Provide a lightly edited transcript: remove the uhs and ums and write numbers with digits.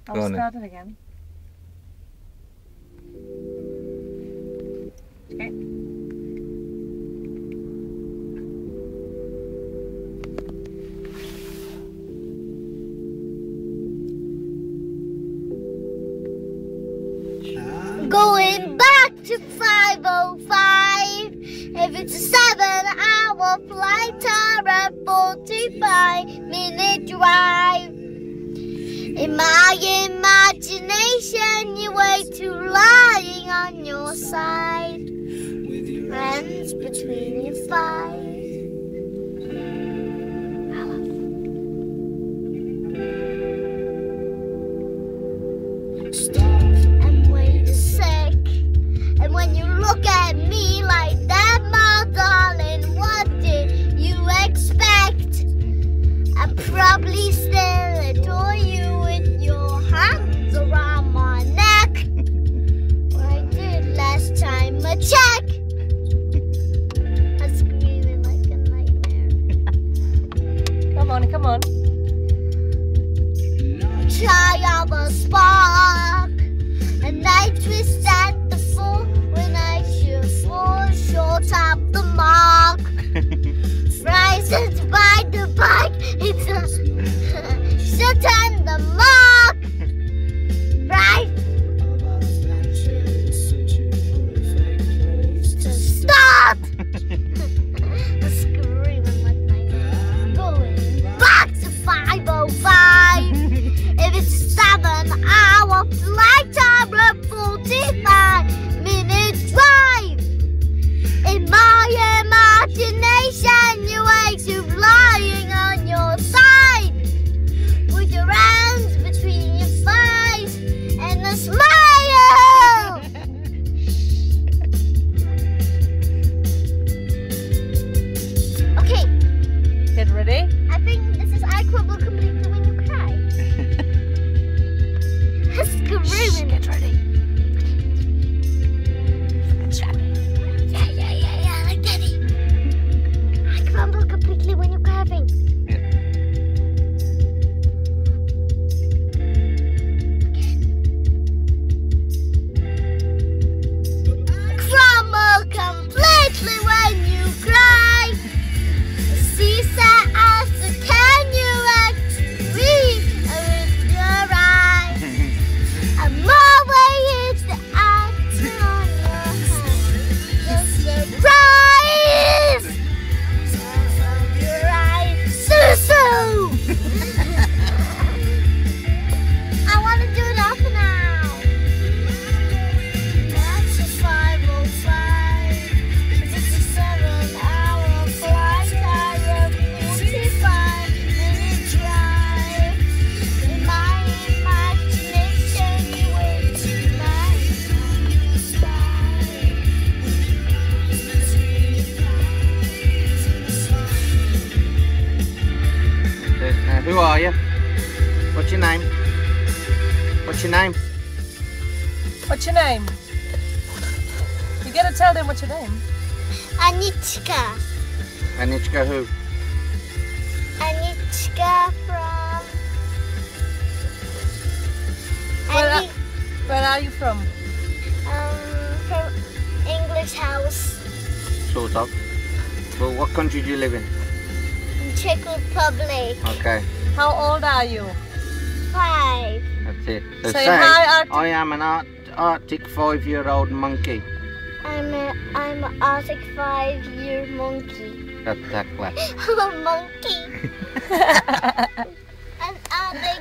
I'll start it again. Okay. Going back to 5:05. If it's a 7-hour flight or a 45-minute drive. In my imagination, you wake to lying on your side, hands between your thighs. And wait a sec, and when you look at me like that, my darling, what did you expect? I probably still adore you with your hands around my neck. What I did last time I checked. I'm screaming like a nightmare. Come on, come on. Try of a spark, and I twist at the fall when I should fall short of the mark. Rises by the bike, it's a shut on the mark. Right to start. I'm screaming like my going back to 5:05. If it's a 7-hour flight or a 45-minute drive. In my imagination, you wake up lying on your side, with your hands between your thighs and a smile. Okay, Get ready? I think this is I Crumble completely when you cry. Screaming. Get ready. Yeah, like Daddy. I crumble completely when you're coughing. Crumble completely when you cry. Seesaw as the can you actually with your eyes. I'm always the answer on your hand. The surprise of your eyes. Susu! I want to do it up now. That's a 5:05. It's a 7-hour flight or a 45-minute drive. In my imagination, you wait to lie on your side. Who are you? What's your name? What's your name? What's your name? You gotta tell them what's your name. Anichka. Anichka who? Anichka from... Where are you from? From English house. Sort of. Well, what country do you live in? In Czech Republic. Okay, How old are you? 5. that's it. So Say say, hi, Arctic. I am an Arctic 5-year-old monkey. I'm an Arctic 5-year monkey. That's that class. I'm a monkey.